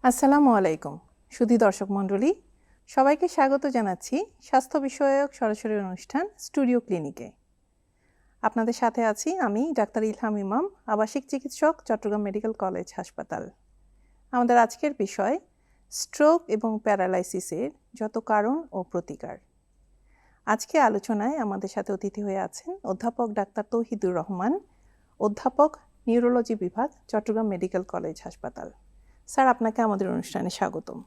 আসসালামু আলাইকুম সুধী দর্শক মণ্ডলী, সবাইকে স্বাগত জানাচ্ছি স্বাস্থ্য বিষয়ক সরাসরি অনুষ্ঠান স্টুডিও ক্লিনিকে। আপনাদের সাথে আছি আমি ডাক্তার ইলহাম ইমাম, আবাসিক চিকিৎসক, চট্টগ্রাম মেডিকেল কলেজ হাসপাতাল। আমাদের আজকের বিষয় স্ট্রোক এবং প্যারালাইসিসের যত কারণ ও প্রতিকার। আজকে আলোচনায় আমাদের সাথে অতিথি হয়ে আছেন অধ্যাপক ডাক্তার তৌহিদুর রহমান, অধ্যাপক নিউরোলজি বিভাগ, চট্টগ্রাম মেডিকেল কলেজ হাসপাতাল। স্যার, আপনাকে আমাদের অনুষ্ঠানে স্বাগতম।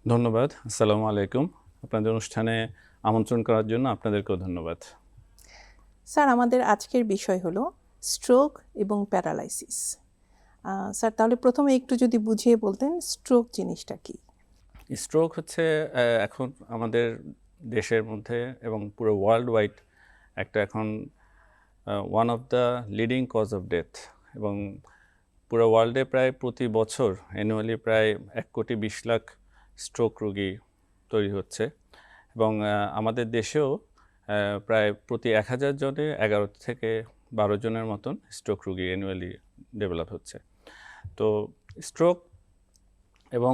ধন্যবাদ। আসসালামু আলাইকুম। আপনাদের অনুষ্ঠানে আমন্ত্রণ করার জন্য আপনাদেরকেও ধন্যবাদ। স্যার, আমাদের আজকের বিষয় হলো স্ট্রোক এবং প্যারালাইসিস। স্যার, তাহলে প্রথমে একটু যদি বুঝিয়ে বলতেন স্ট্রোক জিনিসটা কি? স্ট্রোক হচ্ছে এখন আমাদের দেশের মধ্যে এবং পুরো ওয়ার্ল্ড ওয়াইড একটা এখন one of the leading cause of death, এবং পুরো ওয়ার্ল্ডে প্রায় প্রতি বছর অ্যানুয়ালি প্রায় 1,20,00,000 স্ট্রোক রোগী তৈরি হচ্ছে, এবং আমাদের দেশেও প্রায় প্রতি 1,000 জনে 11 থেকে 12 জনের মতন স্ট্রোক রোগী অ্যানুয়ালি ডেভেলপ হচ্ছে। তো স্ট্রোক এবং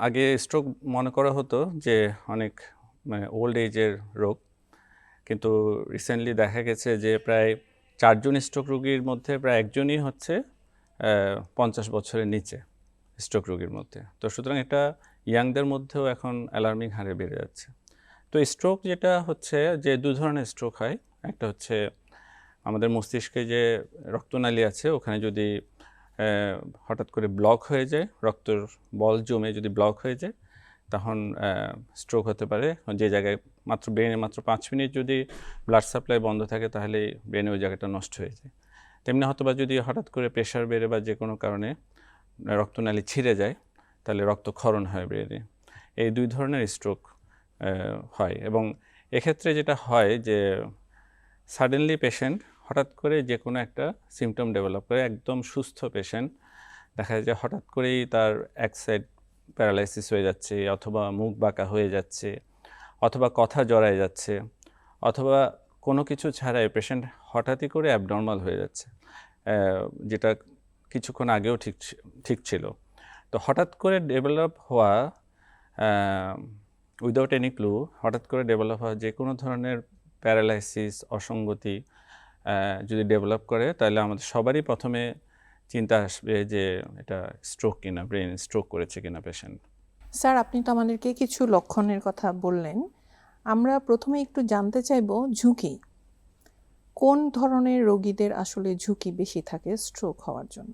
আগে স্ট্রোক মনে করা হতো যে অনেক মানে ওল্ড এজের রোগ, কিন্তু রিসেন্টলি দেখা গেছে যে প্রায় 4 জন স্ট্রোক রোগীর মধ্যে প্রায় একজনই হচ্ছে 50 বছরের নিচে স্ট্রোক রোগীর মধ্যে। তো সুতরাং এটা ইয়াংদের মধ্যেও এখন অ্যালার্মিং হারে বেড়ে যাচ্ছে। তো স্ট্রোক যেটা হচ্ছে যে দুই ধরনের স্ট্রোক হয়। একটা হচ্ছে আমাদের মস্তিষ্কে যে রক্তনালী আছে ওখানে যদি হঠাৎ করে ব্লক হয়ে যায়, রক্তর বল জমে যদি ব্লক হয়ে যায়, তখন স্ট্রোক হতে পারে। যে জায়গায় ব্রেনে মাত্র 5 মিনিট যদি ব্লাড সাপ্লাই বন্ধ থাকে তাহলে ব্রেনে ওই জায়গাটা নষ্ট হয়ে যায়। তেমনি হয়তোবা যদি হঠাৎ করে প্রেশার বেড়ে বা যে কোনো কারণে রক্তনালী ছিঁড়ে যায় তাহলে রক্তক্ষরণ হয় ব্রেনে। এই দুই ধরনের স্ট্রোক হয়, এবং এক্ষেত্রে যেটা হয় যে সাডেনলি পেশেন্ট হঠাৎ করে যে কোনো একটা সিমটম ডেভেলপ করে, একদম সুস্থ পেশেন্ট দেখা যায় যে হঠাৎ করেই তার এক সাইড প্যারালাইসিস হয়ে যাচ্ছে, অথবা মুখ বাঁকা হয়ে যাচ্ছে, অথবা কথা জড়ায় যাচ্ছে, অথবা কোনো কিছু ছাড়াই পেশেন্ট হঠাৎই করে অ্যাবনর্মাল হয়ে যাচ্ছে, যেটা কিছুক্ষণ আগেও ঠিক ছিল। তো হঠাৎ করে ডেভেলপ হওয়া উইদাউট এনি ক্লু, হঠাৎ করে ডেভেলপ হওয়া যে কোনো ধরনের প্যারালাইসিস, অসঙ্গতি যদি ডেভেলপ করে তাহলে আমাদের সবারই প্রথমে চিন্তা আসবে যে এটা স্ট্রোক কিনা, ব্রেন স্ট্রোক করেছে কিনা পেশেন্ট। স্যার, আপনি তো আমাদেরকে কিছু লক্ষণের কথা বললেন। আমরা প্রথমে একটু জানতে চাইব ঝুঁকি। কোন ধরনের রোগীদের আসলে ঝুঁকি বেশি থাকে স্ট্রোক হওয়ার জন্য?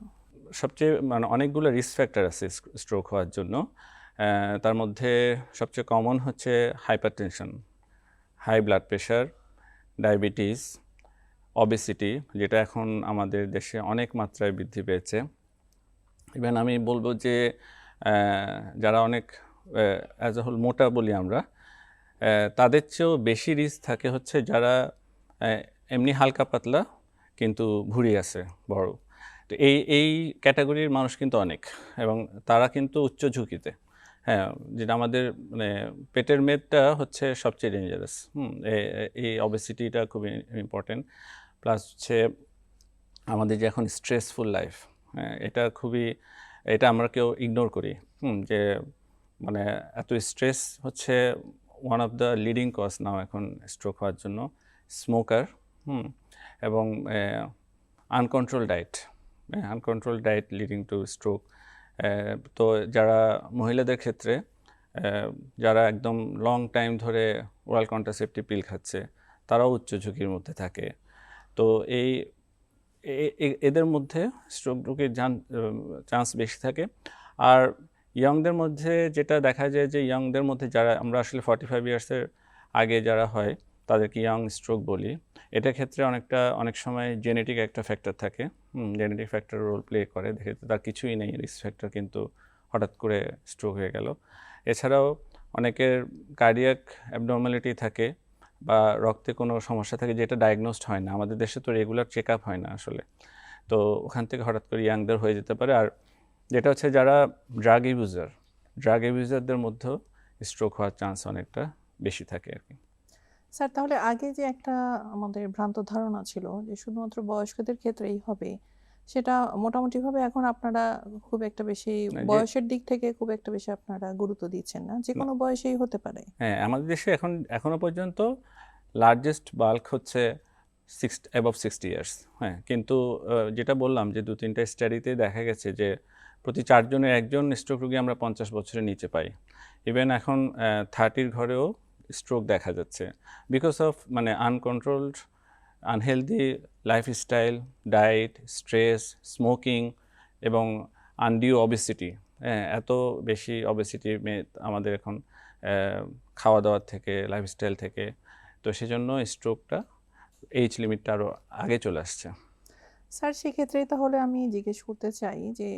সবচেয়ে অনেকগুলো রিস্ক ফ্যাক্টর আছে স্ট্রোক হওয়ার জন্য। তার মধ্যে সবচেয়ে কমন হচ্ছে hypertension, high blood pressure, diabetes, obesity, যেটা এখন আমাদের দেশে অনেক মাত্রায় বৃদ্ধি পেয়েছে। ইভেন আমি বলবো যে যারা অনেক অ্যাজ এ হোল মোটা বলি আমরা, তাদের চেয়েও বেশি রিস্ক থাকে হচ্ছে যারা এমনি হালকা পাতলা কিন্তু ভুঁড়ি আছে বড়। তো এই ক্যাটাগরির মানুষ কিন্তু অনেক, এবং তারা কিন্তু উচ্চ ঝুঁকিতে। হ্যাঁ, যেটা আমাদের মানে পেটের মেদটা হচ্ছে সবচেয়ে ডেঞ্জারাস। এই অবেসিটিটা খুবই ইম্পর্টেন্ট। প্লাস হচ্ছে আমাদের যে এখন স্ট্রেসফুল লাইফ, এটা আমরা কেউ ইগনোর করি। যে মানে এত স্ট্রেস হচ্ছে one of the leading cause now এখন স্ট্রোক হওয়ার জন্য। স্মোকার, এবং uncontrol diet leading to stroke. তো যারা মহিলাদের ক্ষেত্রে যারা একদম লং টাইম ধরে ওরাল কন্ট্রাসেপটিভ পিল খাচ্ছে তারাও উচ্চ ঝুঁকির মধ্যে থাকে। তো এদের মধ্যে স্ট্রোক রোগের চান্স বেশি থাকে। আর ইয়ংদের মধ্যে যেটা দেখা যায় যে ইয়ংদের মধ্যে যারা আমরা আসলে 45 ইয়ার্সের আগে যারা হয় তাদেরকে ইয়ং স্ট্রোক বলি। এটা ক্ষেত্রে অনেক সময় জেনেটিক একটা ফ্যাক্টর থাকে, জেনেটিক ফ্যাক্টর রোল প্লে করে। দেখে তার কিছুই নেই রিস্ক ফ্যাক্টর, কিন্তু হঠাৎ করে স্ট্রোক হয়ে গেল। এছাড়াও অনেকের কার্ডিয়াক অ্যাবনর্মালিটি থাকে বা রক্তে কোনো সমস্যা থাকে যেটা ডায়াগনোসড হয় না। আমাদের দেশে তো রেগুলার চেক আপ হয় না আসলে। তো ওখান থেকে হঠাৎ করে ইয়াংদের হয়ে যেতে পারে। আর যেটা হচ্ছে যারা ড্রাগ ইউজারদের মধ্যেও স্ট্রোক হওয়ার চান্স অনেকটা বেশি থাকে আর কি। স্যার, তাহলে আগে যে একটা আমাদের ভ্রান্ত ধারণা ছিল যে শুধুমাত্র বয়স্কদের ক্ষেত্রেই হবে, সেটা মোটামুটিভাবে এখন আপনারা খুব একটা বেশি যে বয়সের দিক থেকে খুব একটা বেশি আপনারা গুরুত্ব দিচ্ছেন না, যে কোনো বয়সেই হতে পারে। হ্যাঁ, আমাদের দেশে এখনো পর্যন্ত লার্জেস্ট বাল্ক হচ্ছে অ্যাবভ 60 ইয়ার্স। হ্যাঁ, কিন্তু যেটা বললাম যে 2-3টা স্টাডিতে দেখা গেছে যে প্রতি 4 জনের 1 জন স্ট্রোক রোগী আমরা 50 বছরের নিচে পাই। ইভেন এখন 30-র ঘরেও স্ট্রোক দেখা যাচ্ছে বিকজ অফ মানে uncontrolled unhealthy lifestyle, diet, stress, smoking এবং আনডিউ অবেসিটি। হ্যাঁ, এত বেশি অবেসিটি আমাদের এখন খাওয়া দাওয়ার থেকে, লাইফস্টাইল থেকে। তো সেজন্য স্ট্রোকটা এইজ লিমিটটা আরও আগে চলে আসছে। স্যার, সেক্ষেত্রে তাহলে আমি জিজ্ঞেস করতে চাই যে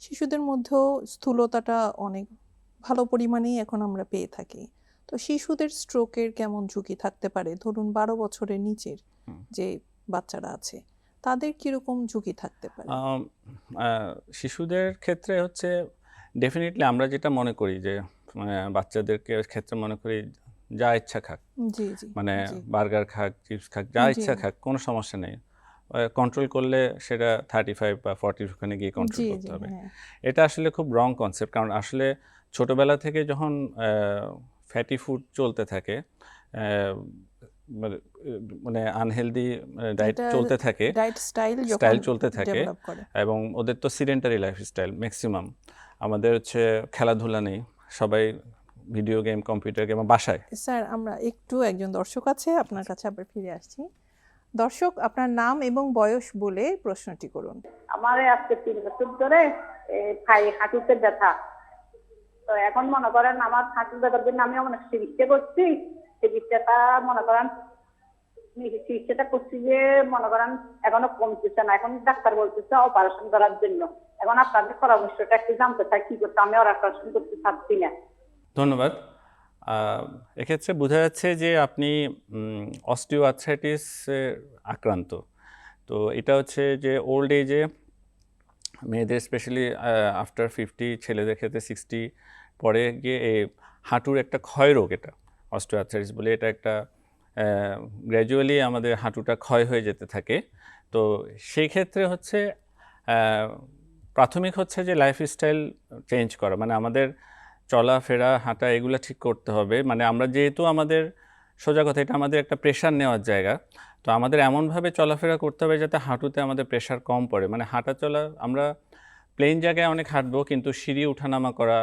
শিশুদের মধ্যেও স্থূলতাটা অনেক ভালো পরিমাণেই এখন আমরা পেয়ে থাকি। তো শিশুদের স্ট্রোকের কেমন ঝুঁকি থাকতে পারে? ধরুন 12 বছরের নিচের যে বাচ্চারা আছে, তাদের কিরকম ঝুঁকি থাকতে পারে? শিশুদের ক্ষেত্রে হচ্ছে ডেফিনেটলি আমরা যেটা মনে করি যে বাচ্চাদেরকে ক্ষেত্রে মনে করি যা ইচ্ছা খাক, জি, জি, মানে জি, বার্গার খাক, চিপস খাক, যা জি, ইচ্ছা খাক, কোনো সমস্যা নেই। কন্ট্রোল করলে সেটা 35 বা 40 ওখানে গিয়ে কন্ট্রোল জি, করতে জি, হবে। হ্যাঁ। এটা আসলে খুব রং কনসেপ্ট, কারণ আসলে ছোটবেলা থেকে যখন ফ্যাটি ফুড চলতে থাকে, মানে মানে আনহেলদি ডায়েট এটা চলতে থাকে, ডায়েট স্টাইল যখন স্টাইল চলতে থাকে, ডেভেলপ করে। এবং ওদের তো সিডেন্টারি লাইফস্টাইল ম্যাক্সিমাম। আমাদের হচ্ছে খেলাধুলা নেই, সবাই ভিডিও গেম, কম্পিউটার গেম বাসায়। স্যার, আমরা একটু একজন দর্শক আছে, আপনার কাছে আবার ফিরে আসছি। দর্শক, আপনার নাম এবং বয়স বলে প্রশ্নটি করুন। আমার আজকে 3 বছর ধরে হাঁটুতে ব্যথা। তো এখন মনে করেন আমার হাঁটুর ব্যথার জন্য আমি অনেক চিকিৎসা করছি। চিকিৎসাটা মনে করেন চিকিৎসাটা করছি যে মনে করেন এখনো কমতেছে না। এখন ডাক্তার বলতেছে অপারেশন করার জন্য। এখন আপনাদের পরামর্শটা একটু জানতে চাই, কি করতে আমি অপারেশন করতে চাচ্ছি না। ধন্যবাদ। এক্ষেত্রে বোঝা যাচ্ছে যে আপনি অস্টিও আর্থ্রাইটিস আক্রান্ত। তো এটা হচ্ছে যে ওল্ড এজে মেয়েদের স্পেশালি আফটার 50, ছেলেদের ক্ষেত্রে 60 পরে গিয়ে এই হাঁটুর একটা ক্ষয় রোগ, এটা অস্টিও আর্থ্রাইটিস বলে। এটা একটা গ্র্যাজুয়ালি আমাদের হাঁটুটা ক্ষয় হয়ে যেতে থাকে। তো সেই ক্ষেত্রে হচ্ছে প্রাথমিক হচ্ছে যে লাইফস্টাইল চেঞ্জ করা, মানে আমাদের চলাফেরা, হাঁটা এগুলো ঠিক করতে হবে। মানে আমরা যেহেতু আমাদের সোজা কথা, এটা আমাদের একটা প্রেশার নেওয়ার জায়গা, তো আমাদের এমনভাবে চলাফেরা করতে হবে যাতে হাঁটুতে আমাদের প্রেশার কম পড়ে। মানে হাঁটা চলা, আমরা প্লেন জায়গায় অনেক হাঁটবো, কিন্তু সিঁড়ি উঠানামা করা,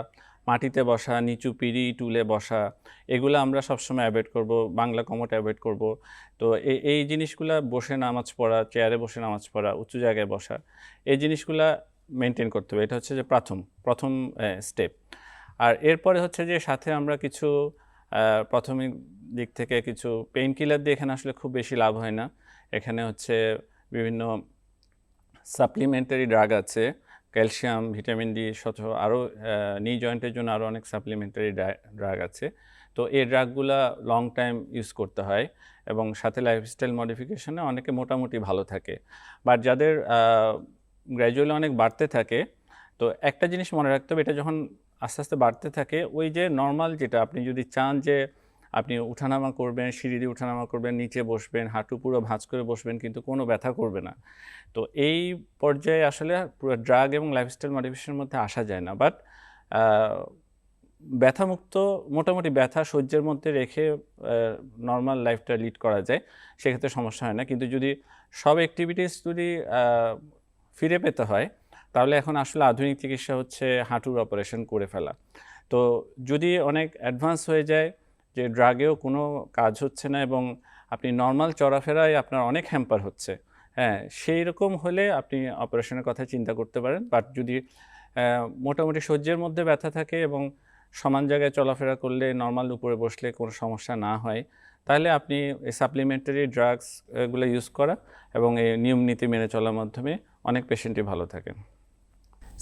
মাটিতে বসা, নিচু পিঁড়ি টুলে বসা, এগুলো আমরা সবসময় অ্যাভয়েড করব। বাংলা কমোট অ্যাভয়েড করব। তো এই জিনিসগুলা, বসে নামাজ পড়া, চেয়ারে বসে নামাজ পড়া, উঁচু জায়গায় বসা, এই জিনিসগুলা মেনটেন করতে হবে। এটা হচ্ছে যে প্রথম স্টেপ। আর এরপরে হচ্ছে যে সাথে আমরা কিছু প্রাথমিক দিক থেকে কিছু পেইন কিলার দিয়ে এখানে আসলে খুব বেশি লাভ হয় না। এখানে হচ্ছে বিভিন্ন সাপ্লিমেন্টারি ড্রাগ আছে, ক্যালসিয়াম, ভিটামিন ডি সহ আরও নি জয়েন্টের জন্য আরও অনেক সাপ্লিমেন্টারি ড্রাগ আছে। তো এই ড্রাগগুলা লং টাইম ইউজ করতে হয়, এবং সাথে লাইফস্টাইল মডিফিকেশনে অনেকে মোটামুটি ভালো থাকে। বাট যাদের গ্র্যাজুয়ালি অনেক বাড়তে থাকে, তো একটা জিনিস মনে রাখতে হবে, এটা যখন আস্তে আস্তে বাড়তে থাকে, ওই যে নর্মাল যেটা, আপনি যদি চান যে আপনি উঠানামা করবেন, সিঁড়ি দিয়ে উঠানামা করবেন, নিচে বসবেন, হাঁটু পুরো ভাঁজ করে বসবেন, কিন্তু কোনো ব্যথা করবে না, তো এই পর্যায়ে আসলে পুরো ড্রাগ এবং লাইফস্টাইল মডিফিকেশনের মধ্যে আসা যায় না। বাট ব্যথামুক্ত, মোটামুটি ব্যথা সহ্যের মধ্যে রেখে নর্মাল লাইফটা লিড করা যায়, সেক্ষেত্রে সমস্যা হয় না। কিন্তু যদি সব অ্যাক্টিভিটিস যদি ফিরে পেতে হয়, তাহলে এখন আসলে আধুনিক চিকিৎসা হচ্ছে হাঁটুর অপারেশন করে ফেলা। তো যদি অনেক অ্যাডভান্স হয়ে যায়, যে ড্রাগেও কোনো কাজ হচ্ছে না এবং আপনি নর্মাল চলাফেরায় আপনার অনেক হ্যাম্পার হচ্ছে, হ্যাঁ, সেই রকম হলে আপনি অপারেশনের কথা চিন্তা করতে পারেন। বাট যদি মোটামুটি সহ্যের মধ্যে ব্যথা থাকে এবং সমান জায়গায় চলাফেরা করলে, নর্মাল উপরে বসলে কোনো সমস্যা না হয়, তাহলে আপনি এই সাপ্লিমেন্টারি ড্রাগস এগুলো ইউজ করা এবং এই নিয়ম নীতি মেনে চলার মাধ্যমে অনেক পেশেন্টই ভালো থাকেন।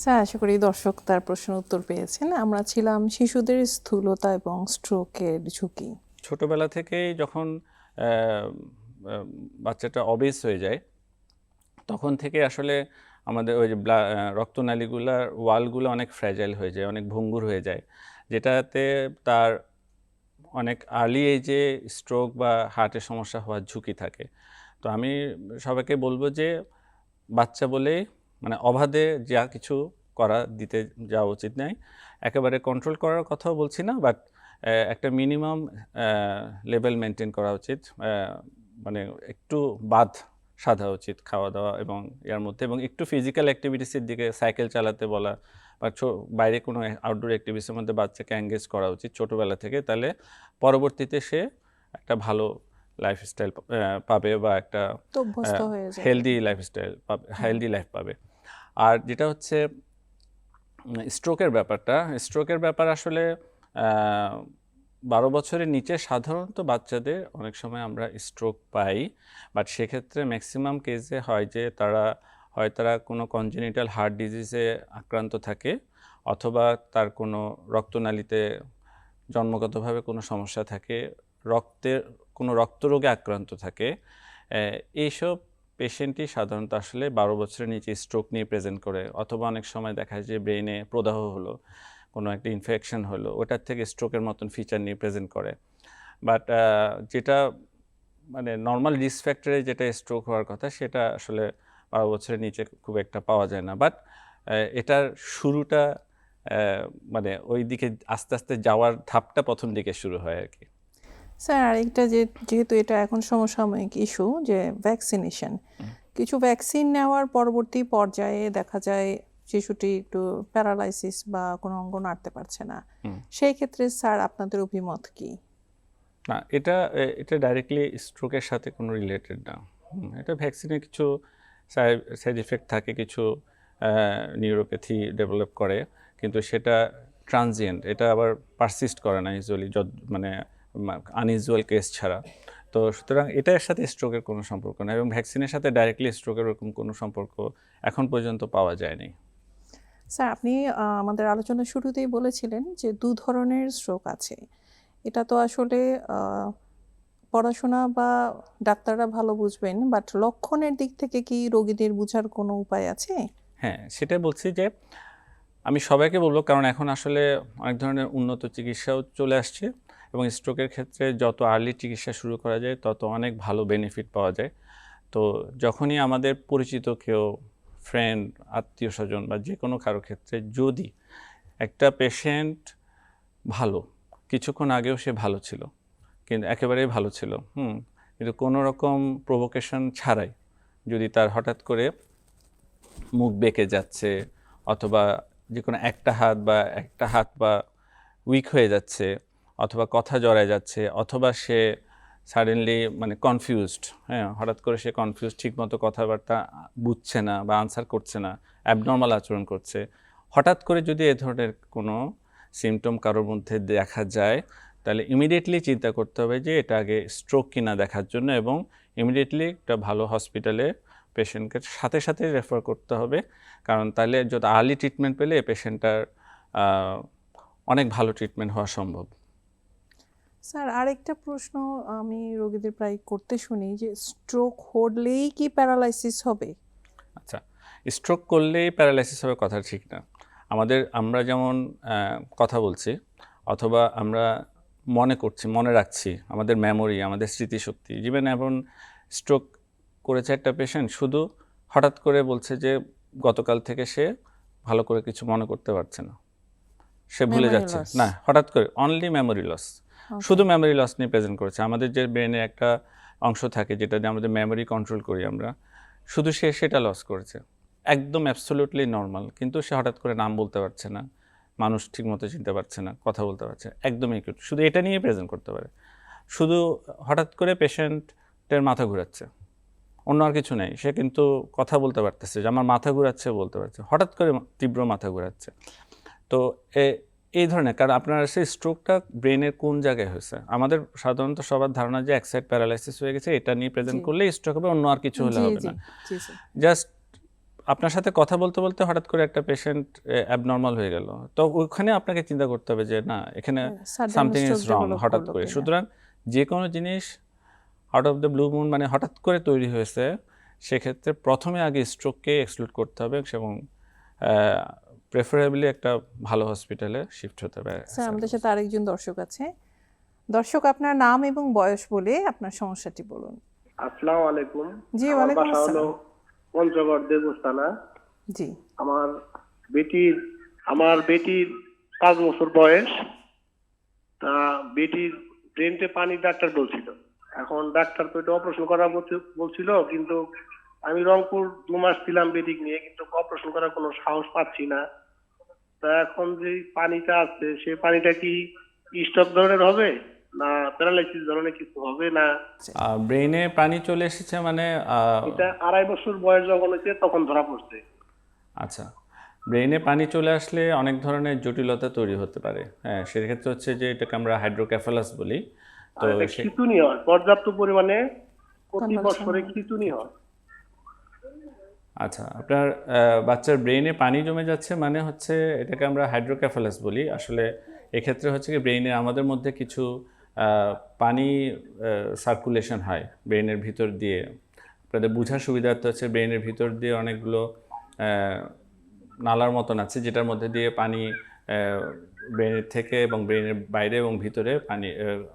স্যার, আশা করি দর্শক তার প্রশ্নের উত্তর পেয়েছেন। আমরা ছিলাম শিশুদের স্থূলতা এবং স্ট্রোকের ঝুঁকি। ছোটবেলা থেকেই যখন বাচ্চাটা অবেস হয়ে যায়, তখন থেকে আসলে আমাদের ওই যে রক্তনালীগুলার ওয়ালগুলো অনেক ফ্র্যাজাইল হয়ে যায়, অনেক ভঙ্গুর হয়ে যায়, যেটাতে তার অনেক আর্লি এজে স্ট্রোক বা হার্টের সমস্যা হওয়ার ঝুঁকি থাকে। তো আমি সবাইকে বলবো যে বাচ্চা বলে মানে অবাধে যা কিছু করা দিতে যাওয়া উচিত নয়। একেবারে কন্ট্রোল করার কথাও বলছি না, বাট একটা মিনিমাম লেভেল মেনটেন করা উচিত। মানে একটু বাদ সাধা উচিত খাওয়া দাওয়া এবং এর মধ্যে, এবং একটু ফিজিক্যাল অ্যাক্টিভিটিসের দিকে সাইকেল চালাতে বলা বা বাইরে কোনো আউটডোর অ্যাক্টিভিটিসের মধ্যে বাচ্চাকে এঙ্গেজ করা উচিত ছোটোবেলা থেকে। তাহলে পরবর্তীতে সে একটা ভালো লাইফস্টাইল পাবে বা একটা তো অভ্যস্ত হয়ে যাবে। হেলদি লাইফস্টাইল পাবে, হেলদি লাইফ পাবে। আর যেটা হচ্ছে স্ট্রোকের ব্যাপার আসলে 12 বছরের নিচে সাধারণত বাচ্চাদের অনেক সময় আমরা স্ট্রোক পাই, বাট সেক্ষেত্রে ম্যাক্সিমাম কেসে হয় যে তারা কোনো কনজেনিটাল হার্ট ডিজিজে আক্রান্ত থাকে, অথবা তার কোনো রক্তনালীতে জন্মগতভাবে কোনো সমস্যা থাকে, কোনো রক্তরোগে আক্রান্ত থাকে। এইসব পেশেন্টই সাধারণত আসলে 12 বছরের নিচে স্ট্রোক নিয়ে প্রেজেন্ট করে, অথবা অনেক সময় দেখা যায় যে ব্রেইনে প্রদাহ হলো, কোনো একটা ইনফেকশন হলো, ওটার থেকে স্ট্রোকের মতন ফিচার নিয়ে প্রেজেন্ট করে। বাট যেটা মানে নর্মাল রিস্ক ফ্যাক্টরে যেটা স্ট্রোক হওয়ার কথা সেটা আসলে 12 বছরের নিচে খুব একটা পাওয়া যায় না। বাট এটার শুরুটা মানে ওই দিকে আস্তে আস্তে যাওয়ার ধাপটা প্রথম দিকে শুরু হয় আর কি। স্যার আরেকটা যেহেতু এটা এখন সমসাময়িক ইস্যু, যে ভ্যাকসিনেশন, কিছু ভ্যাকসিন নেওয়ার পরবর্তী পর্যায়ে দেখা যায় শিশুটি একটু প্যারালাইসিস বা কোনো অঙ্গ নাড়তে পারছে না। সেই ক্ষেত্রে স্যার আপনাদের অভিমত কি? না, এটা ডাইরেক্টলি স্ট্রোকের সাথে কোনো রিলেটেড না। এটা ভ্যাকসিনের কিছু সাইড ইফেক্ট থাকে, কিছু নিউরোপ্যাথি ডেভেলপ করে, কিন্তু সেটা ট্রানজিয়েন্ট, এটা আবার পারসিস্ট করে না ইউজুয়ালি, মানে আনইউজুয়াল কেস ছাড়া। তো সুতরাং এটার সাথে স্ট্রোকের কোনো সম্পর্ক নেই, এবং ভ্যাকসিনের সাথে ডাইরেক্টলি স্ট্রোকের এরকম কোনো সম্পর্ক এখন পর্যন্ত পাওয়া যায়নি। স্যার আপনি আমাদের আলোচনার শুরুতেই বলেছিলেন যে 2 ধরনের স্ট্রোক আছে। এটা তো আসলে পড়াশোনা বা ডাক্তাররা ভালো বুঝবেন, বাট লক্ষণের দিক থেকে কি রোগীদের বোঝার কোনো উপায় আছে? হ্যাঁ, সেটাই বলছি যে আমি সবাইকে বলবো, কারণ এখন আসলে অনেক ধরনের উন্নত চিকিৎসাও চলে আসছে, এবং স্ট্রোকের ক্ষেত্রে যত আর্লি চিকিৎসা শুরু করা যায় তত অনেক ভালো বেনিফিট পাওয়া যায়। তো যখনই আমাদের পরিচিত কেউ, ফ্রেন্ড, আত্মীয় স্বজন বা যে কোনো কারো ক্ষেত্রে যদি একটা পেশেন্ট ভালো, কিছুক্ষণ আগেও সে ভালো ছিল, কিন্তু একেবারেই ভালো ছিল, কিন্তু কোনো রকম প্রভোকেশন ছাড়াই যদি তার হঠাৎ করে মুখ বেঁকে যাচ্ছে, অথবা যে কোনো একটা হাত বা উইক হয়ে যাচ্ছে, অথবা কথা জড়ায় যাচ্ছে, অথবা সে সাডেনলি মানে কনফিউজড, হঠাৎ করে সে কনফিউজড, ঠিকমতো কথাবার্তা বুঝছে না বা আনসার করছে না, অ্যাবনর্মাল আচরণ করছে, হঠাৎ করে যদি এ ধরনের কোনো সিমটম কারোর মধ্যে দেখা যায়, তাহলে ইমিডিয়েটলি চিন্তা করতে হবে যে এটা আগে স্ট্রোক কিনা দেখার জন্য, এবং ইমিডিয়েটলি একটা ভালো হসপিটালে পেশেন্টকে সাথে সাথে রেফার করতে হবে। কারণ তাহলে যদি আর্লি ট্রিটমেন্ট পেলে পেশেন্টটার অনেক ভালো ট্রিটমেন্ট হওয়া সম্ভব। স্যার আরেকটা প্রশ্ন আমি রোগীদের প্রায় করতে শুনি, যে স্ট্রোক হলেই কি প্যারালাইসিস হবে? আচ্ছা, স্ট্রোক করলেই প্যারালাইসিস হবে কথা ঠিক না। আমরা যেমন কথা বলছি, অথবা আমরা মনে রাখছি, আমাদের মেমোরি, আমাদের স্মৃতিশক্তি, ইভেন এখন স্ট্রোক করেছে একটা পেশেন্ট, শুধু হঠাৎ করে বলছে যে গতকাল থেকে সে ভালো করে কিছু মনে করতে পারছে না, সে ভুলে যাচ্ছে না, হঠাৎ করে অনলি মেমোরি লস, শুধু মেমোরি লস নিয়ে প্রেজেন্ট করেছে। আমাদের যে ব্রেনে একটা অংশ থাকে যেটা দিয়ে আমাদের মেমোরি কন্ট্রোল করি আমরা, শুধু সে সেটা লস করেছে, একদম অ্যাবসোলিউটলি নর্মাল, কিন্তু সে হঠাৎ করে নাম বলতে পারছে না, মানুষ ঠিকমতো চিনতে পারছে না, কথা বলতে পারছে, একদমই শুধু এটা নিয়ে প্রেজেন্ট করতে পারে। শুধু হঠাৎ করে পেশেন্টের মাথা ঘুরাচ্ছে, অন্য আর কিছু নেই, সে কিন্তু কথা বলতে পারতেছে যে আমার মাথা ঘুরাচ্ছে বলতে পারছে, হঠাৎ করে তীব্র মাথা ঘুরাচ্ছে। তো এই ধরনের, কারণ আপনার সেই স্ট্রোকটা ব্রেনের কোন জায়গায় হয়েছে, আমাদের সাধারণত সবার ধারণা যে এক সাইড প্যারালাইসিস হয়ে গেছে, এটা নিয়ে প্রেজেন্ট করলে স্ট্রোক হবে, অন্য আর কিছু হলে হবে না। জাস্ট আপনার সাথে কথা বলতে বলতে হঠাৎ করে একটা পেশেন্ট অ্যাবনর্মাল হয়ে গেল, তো ওইখানে আপনাকে চিন্তা করতে হবে যে না, এখানে সামথিং ইজ রং হঠাৎ করে। সুতরাং যে কোনো জিনিস out of the blue moon মানে হঠাৎ করে তৈরি হয়েছে, সেক্ষেত্রে প্রথমে আগে স্ট্রোককে এক্সক্লুড করতে হবে, এবং প্রেফারেবলি একটা ভালো হসপিটালে শিফট হতে হবে। স্যার আমাদের সাথে আরেকজন দর্শক আছে। দর্শক, আপনার নাম এবং বয়স বলে আপনার সমস্যাটি বলুন। আসসালামু আলাইকুম। জি, আমার ওয়ালাইকুম বাসা হলো আসসালাম। পঞ্চগড় দেবস্থানা। জি। আমার বেটির আমার বেটির 5 বছর বয়স। তা বেটির ব্রেনতে পানি ডাক্তার বলছিল। এখন ডাক্তার তো এটা অপারেশন করা বলছিল, কিন্তু আমি রংপুর 2 মাস ছিলাম বেটিক নিয়ে, কিন্তু অপারেশন করার কোনো সাহস পাচ্ছি না। তা এখন যে পানিটা আছে সে পানিটা কি স্ট্রোক ধরনের হবে না প্যারালাইসিস ধরনের কিছু হবে না? ব্রেইনে পানি চলে এসেছে মানে এটা 2.5 বছর বয়স যখন হয়েছে তখন ধরা পড়ছে। আচ্ছা, ব্রেইনে পানি চলে আসলে অনেক ধরনের জটিলতা তৈরি হতে পারে। হ্যাঁ, সেক্ষেত্রে হচ্ছে যে এটাকে আমরা হাইড্রোকেফালাস বলি। তো আর এটা খিঁচুনি হয়, পর্যাপ্ত পরিমাণে প্রতি বছরে খিঁচুনি হয়। আচ্ছা, আপনার বাচ্চার ব্রেইনে পানি জমে যাচ্ছে মানে হচ্ছে এটাকে আমরা হাইড্রোকেফালাস বলি। আসলে এক্ষেত্রে হচ্ছে কি ব্রেইনে আমাদের মধ্যে কিছু পানি সার্কুলেশন হয় ব্রেইনের ভিতর দিয়ে। আপনাদের বোঝার সুবিধার্থে হচ্ছে ব্রেইনের ভিতর দিয়ে অনেকগুলো নালার মতন আছে যেটার মধ্যে দিয়ে পানি ব্রেনের থেকে এবং ব্রেনের বাইরে এবং ভিতরে পানি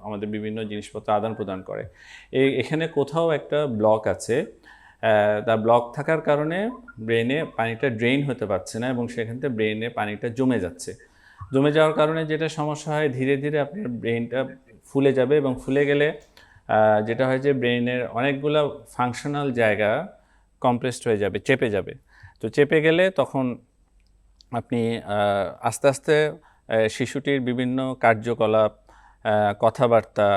আমাদের বিভিন্ন জিনিসপত্র আদান প্রদান করে। এখানে কোথাও একটা ব্লক আছে। তার ব্লক থাকার কারণে ব্রেনে পানিটা ড্রেইন হতে পারছে না এবং সেখান থেকে ব্রেনে পানিটা জমে যাচ্ছে। জমে যাওয়ার কারণে যেটা সমস্যা হয়, ধীরে ধীরে আপনার ব্রেনটা ফুলে যাবে এবং ফুলে গেলে যেটা হয় যে ব্রেনের অনেকগুলো ফাংশনাল জায়গা কম্প্রেসড হয়ে যাবে, চেপে যাবে। তো চেপে গেলে তখন আপনি আস্তে আস্তে শিশুটির বিভিন্ন কার্যকলাপ, কথাবার্তা,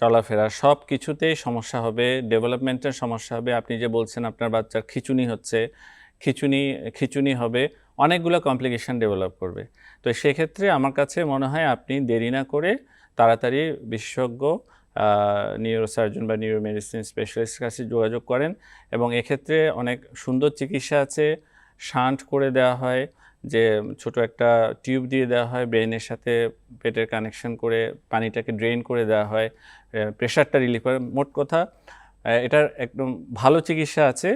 চলাফেরা সব কিছুতেই সমস্যা হবে, ডেভেলপমেন্টের সমস্যা হবে। আপনি যে বলছেন আপনার বাচ্চার খিঁচুনি হচ্ছে, খিঁচুনি হবে, অনেকগুলো কমপ্লিকেশন ডেভেলপ করবে। তো সেক্ষেত্রে আমার কাছে মনে হয় আপনি দেরি না করে তাড়াতাড়ি বিশেষজ্ঞ নিউরোসার্জন বা নিউরোমেডিসিন স্পেশালিস্টের কাছে যোগাযোগ করেন। এবং এক্ষেত্রে অনেক সুন্দর চিকিৎসা আছে। শান্ট করে দেওয়া হয়, যে ছোট একটা টিউব দিয়ে দেওয়া হয় ব্রেনের সাথে, পেটের কানেকশন করে পানিটাকে ড্রেন করে দেওয়া হয়, প্রেশারটা রিলিফ করে। মোট কথা এটার একদম ভালো চিকিৎসা আছে।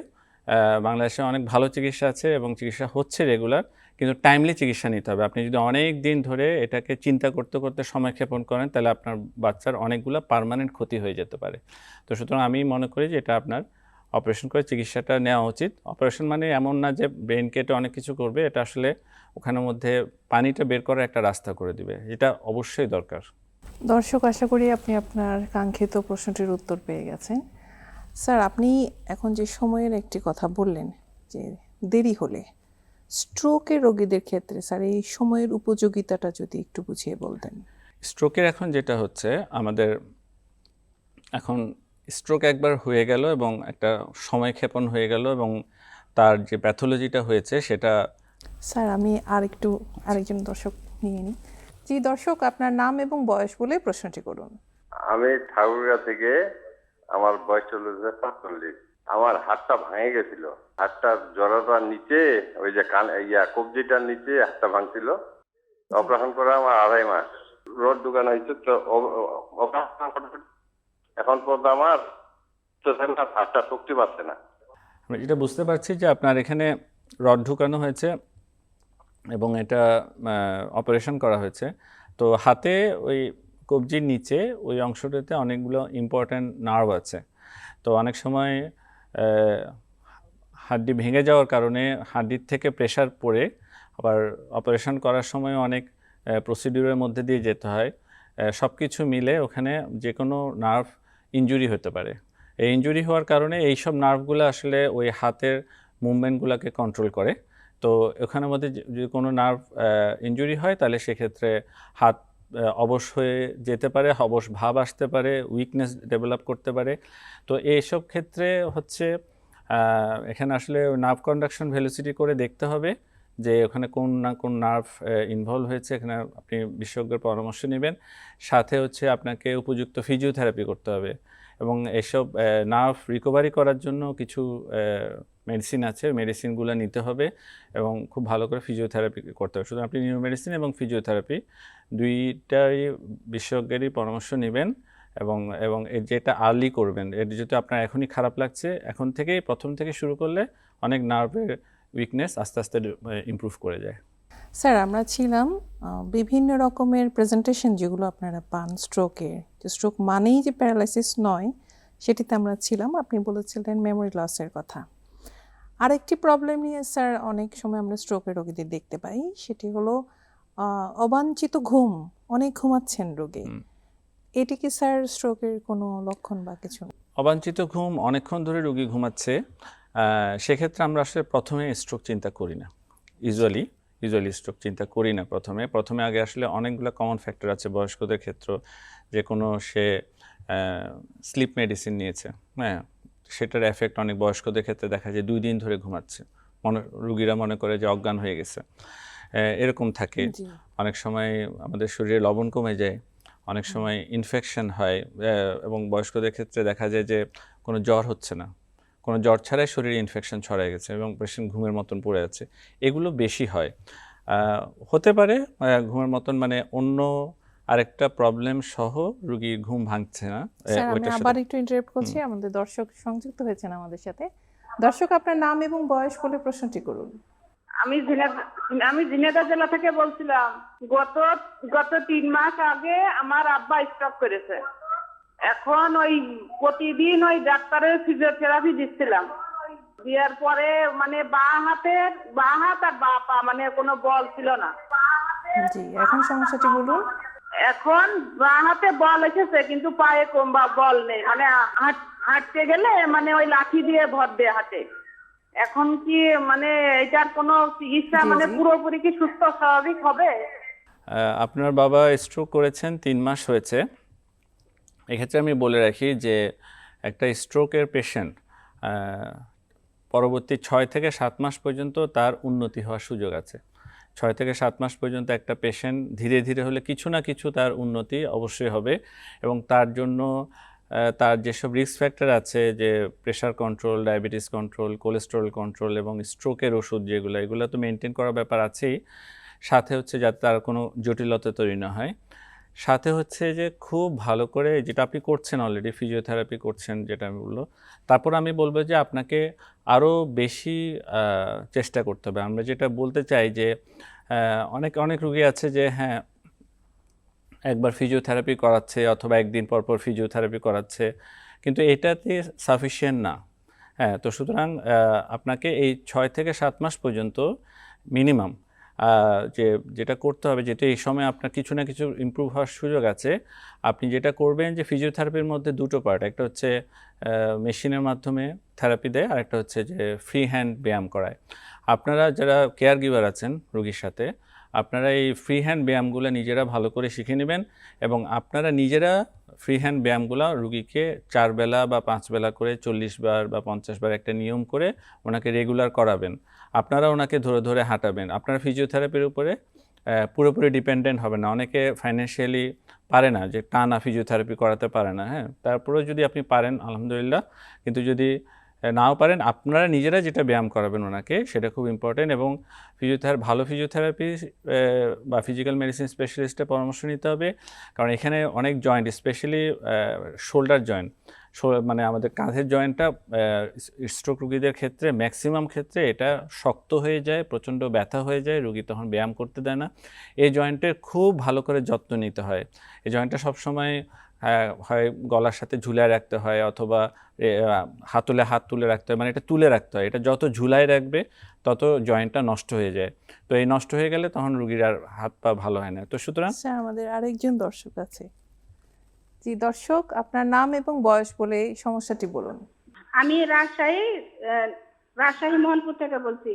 বাংলাদেশে অনেক ভালো চিকিৎসা আছে এবং চিকিৎসা হচ্ছে রেগুলার, কিন্তু টাইমলি চিকিৎসা নিতে হবে। আপনি যদি অনেক দিন ধরে এটাকে চিন্তা করতে করতে সময় ক্ষেপণ করেন তাহলে আপনার বাচ্চার অনেকগুলো পার্মানেন্ট ক্ষতি হয়ে যেতে পারে। তো সুতরাং আমি মনে করি যে এটা আপনার অপারেশন করে চিকিৎসাটা নেওয়া উচিত। অপারেশন মানে এমন না যে ব্রেন কেটে অনেক কিছু করবে, এটা আসলে ওখানের মধ্যে পানিটা বের করার একটা রাস্তা করে দিবে, এটা অবশ্যই দরকার। দর্শক, আশা করি আপনি আপনার কাঙ্ক্ষিত প্রশ্নটির উত্তর পেয়ে গেছেন। স্যার, আপনি এখন যে সময়ের একটি কথা বললেন যে দেরি হলে স্ট্রোকের রোগীদের ক্ষেত্রে স্যার এই সময়ের উপযোগিতাটা যদি একটু বুঝিয়ে বলতেন। স্ট্রোকের এখন যেটা হচ্ছে, আমাদের এখন স্ট্রোক একবার হয়ে গেল এবং একটা সময় ক্ষেপণ হয়ে গেল এবং তার যে প্যাথোলজিটা হয়েছে সেটা। স্যার, আমি আরেকজন দর্শক নিয়ে নিই। জি দর্শক, আপনার নাম এবং বয়স বলে প্রশ্নটি করুন। আমি ঠাকুরগাঁ থেকে, আমার বয়স চলে 45। আমার হাতটা ভেঙে গেছিল। হাতটার জড়াটার নিচে ওই যে কবজিটার নিচে হাতটা ভাঙছিল। অপারেশন করা আমার 2.5 মাস। রড দোকান হয়েছে, তো এখন পর্যন্ত আমার হাতটা শক্তি পাচ্ছে না। আমি যেটা বুঝতে পারছি যে আপনার এখানে রড ঢুকানো হয়েছে এবং এটা অপারেশন করা হয়েছে। তো হাতে ওই কবজির নিচে ওই অংশটাতে অনেকগুলো ইম্পর্ট্যান্ট নার্ভ আছে। তো অনেক সময় হাড্ডি ভেঙে যাওয়ার কারণে হাড্ডির থেকে প্রেশার পড়ে আবার অপারেশন করার সময় অনেক প্রসিডিউরের মধ্যে দিয়ে যেতে হয়। সব কিছু মিলে ওখানে যে কোনো নার্ভ ইনজুরি হতে পারে। এই ইনজুরি হওয়ার কারণে এইসব নার্ভগুলো আসলে ওই হাতের মুভমেন্টগুলোকে কন্ট্রোল করে। তো ওখানের মধ্যে যদি কোনো নার্ভ ইনজুরি হয় তাহলে সেক্ষেত্রে হাত অবশ হয়ে যেতে পারে, অবশ ভাব আসতে পারে, উইকনেস ডেভেলপ করতে পারে। তো এইসব ক্ষেত্রে হচ্ছে এখানে আসলে নার্ভ কন্ডাকশন ভেলোসিটি করে দেখতে হবে যে ওখানে কোন না কোন নার্ভ ইনভলভ হয়েছে। এখানে আপনি বিশেষজ্ঞের পরামর্শ নেবেন, সাথে হচ্ছে আপনাকে উপযুক্ত ফিজিওথেরাপি করতে হবে এবং এসব নার্ভ রিকভারি করার জন্য কিছু মেডিসিন আছে, মেডিসিনগুলো নিতে হবে এবং খুব ভালো করে ফিজিওথেরাপি করতে হবে। শুধু আপনি নিউরোমেডিসিন এবং ফিজিওথেরাপি দুইটাই বিশেষজ্ঞেরই পরামর্শ নেবেন এবং যেটা আর্লি করবেন। এর যদি আপনার এখনই খারাপ লাগছে, এখন থেকেই প্রথম থেকে শুরু করলে অনেক নার্ভের উইকনেস আস্তে আস্তে ইমপ্রুভ করে যায়। স্যার, আমরা ছিলাম বিভিন্ন রকমের প্রেজেন্টেশন যেগুলো আপনারা পান স্ট্রোকের, যে স্ট্রোক মানেই যে প্যারালাইসিস নয় সেটিতে আমরা ছিলাম। আপনি বলেছিলেন মেমোরি লসের কথা। আরেকটি প্রবলেম নিয়ে স্যার অনেক সময় আমরা স্ট্রোকের রোগীদের দেখতে পাই, সেটি হলো অবাঞ্ছিত ঘুম। অনেক ঘুমাচ্ছেন রোগী, এটি কি স্যার স্ট্রোকের কোনো লক্ষণ বা কিছু? অবাঞ্ছিত ঘুম, অনেকক্ষণ ধরে রোগী ঘুমাচ্ছে, সেক্ষেত্রে আমরা আসলে প্রথমে স্ট্রোক চিন্তা করি না। ইউজুয়ালি স্ট্রোক চিন্তা করি না প্রথমে আগে আসলে অনেকগুলো কমন ফ্যাক্টর আছে বয়স্কদের ক্ষেত্রে, যে কোনো সে স্লিপ মেডিসিন নিয়েছে, হ্যাঁ, সেটার এফেক্ট অনেক বয়স্কদের ক্ষেত্রে দেখা যায় 2 দিন ধরে ঘুমাচ্ছে, রুগীরা মনে করে যে অজ্ঞান হয়ে গেছে, এরকম থাকে। জি। অনেক সময় আমাদের শরীরে লবণ কমে যায়, অনেক সময় ইনফেকশন হয়, এবং বয়স্কদের ক্ষেত্রে দেখা যায় যে কোনো জ্বর হচ্ছে না, কোনো জ্বর ছাড়াই শরীরে ইনফেকশন ছড়ায় গেছে এবং পেশেন্ট ঘুমের মতন পড়ে আছে। এগুলো বেশি হয়। হতে পারে ঘুমের মতন মানে অন্য আরেকটা প্রবলেম সহ রুগীর ঘুম ভাঙছে না, স্যার আমি ওইটার আবার সাথে। একটু ইন্টারাপ্ট করছি, আমাদের দর্শক সংযুক্ত হয়েছেন আমাদের সাথে। দর্শক, আপনার নাম এবং বয়স বলে প্রশ্নটি করুন। আমি ঝিনাইদহ জেলা থেকে বলছিলাম। গত 3 মাস আগে আমার আব্বা স্ট্রোক করেছে। এখন ওই প্রতিদিন ওই ডাক্তারের ফিজিওথেরাপি দিচ্ছিলাম। দেওয়ার পরে মানে বাঁ হাত আর বাঁ পা মানে কোনো বল ছিল না। জি, এখন সমস্যাটি বলুন। এখন বাঁ হাতে বল এসেছে কিন্তু পায়ে বল নেই, মানে হাঁটতে গেলে মানে ওই লাঠি দিয়ে ভর দিয়ে হাঁটে। এখন কি মানে এটার কোনো চিকিৎসা মানে পুরোপুরি কি সুস্থ স্বাভাবিক হবে? আপনার বাবা স্ট্রোক করেছেন, 3 মাস হয়েছে। এক্ষেত্রে আমি বলে রাখি যে একটা স্ট্রোকের পেশেন্ট পরবর্তী 6 থেকে 7 মাস পর্যন্ত তার উন্নতি হওয়ার সুযোগ আছে। 6 থেকে 7 মাস পর্যন্ত একটা পেশেন্ট ধীরে ধীরে হলে কিছু না কিছু তার উন্নতি অবশ্যই হবে, এবং তার জন্য তার যেসব রিস্ক ফ্যাক্টর আছে, যে pressure control, diabetes control, cholesterol control এবং স্ট্রোকের ওষুধ এগুলো তো মেনটেন করার ব্যাপার আছেই। সাথে হচ্ছে যাতে তার কোনো জটিলতা তৈরি না হয়। সাথে হচ্ছে যে খুব ভালো করে, যেটা আপনি করছেন অলরেডি, ফিজিওথেরাপি করছেন যেটা আমি বললো, তারপর আমি বলবো যে আপনাকে আরও বেশি চেষ্টা করতে হবে। আমরা যেটা বলতে চাই যে অনেক রুগী আছে যে হ্যাঁ একবার ফিজিওথেরাপি করাচ্ছে অথবা একদিন পর পর ফিজিওথেরাপি করাচ্ছে, কিন্তু এটাতে সাফিসিয়েন্ট না। হ্যাঁ, তো সুতরাং আপনাকে এই 6 থেকে 7 মাস পর্যন্ত মিনিমাম যেটা করতে হবে, যেটা এই সময় আপনার কিছু না কিছু ইমপ্রুভ হওয়ার সুযোগ আছে, আপনি যেটা করবেন যে ফিজিওথেরাপির মধ্যে 2টো পার্ট, একটা হচ্ছে মেশিনের মাধ্যমে থেরাপি দেয়, আর একটা হচ্ছে যে ফ্রি হ্যান্ড ব্যায়াম করায়। আপনারা যারা কেয়ার গিভার আছেন রোগীর সাথে, আপনারা এই ফ্রি হ্যান্ড ব্যায়ামগুলো নিজেরা ভালো করে শিখে নেবেন, এবং আপনারা নিজেরা ফ্রি হ্যান্ড ব্যায়ামগুলো রুগীকে 4 বেলা বা 5 বেলা করে 40 বার বা 50 বার একটা নিয়ম করে ওনাকে রেগুলার করাবেন। আপনারা ওনাকে ধরে ধরে হাঁটাবেন। আপনারা ফিজিওথেরাপির উপরে পুরোপুরি ডিপেন্ডেন্ট হবে না। অনেকে ফাইন্যান্সিয়ালি পারে না, যে টানা ফিজিওথেরাপি করাতে পারে না, হ্যাঁ, তারপরেও যদি আপনি পারেন আলহামদুলিল্লাহ, কিন্তু যদি নাও পারেন, আপনারা নিজেরা যেটা ব্যায়াম করাবেন ওনাকে সেটা খুব ইম্পর্টেন্ট। এবং ভালো ফিজিওথেরাপি বা ফিজিক্যাল মেডিসিন স্পেশালিস্টের পরামর্শ নিতে হবে, কারণ এখানে অনেক জয়েন্ট, স্পেশালি শোল্ডার জয়েন্ট, মানে আমাদের কাঁধের জয়েন্টটা স্ট্রোক রুগীদের ক্ষেত্রে ম্যাক্সিমাম ক্ষেত্রে এটা শক্ত হয়ে যায়, প্রচণ্ড ব্যথা হয়ে যায়, রুগী তখন ব্যায়াম করতে দেয় না। এই জয়েন্টের খুব ভালো করে যত্ন নিতে হয়। এই জয়েন্টটা সবসময় হয় গলার সাথে ঝুলায় রাখতে হয়, অথবা হাতুলে হাত তুলে রাখতে হয়, মানে এটা তুলে রাখতে হয়। এটা যত ঝুলায় রাখবে তত জয়েন্টটা নষ্ট হয়ে যায়। তো এই নষ্ট হয়ে গেলে তখন রুগীর আর হাত পা ভালো হয় না। তো সুতরাং স্যার আমাদের আরেকজন দর্শক আছে। জি দর্শক, আপনার নাম এবং বয়স বলে সমস্যাটি বলুন। আমি রাজশাহী মোহনপুর থেকে বলছি।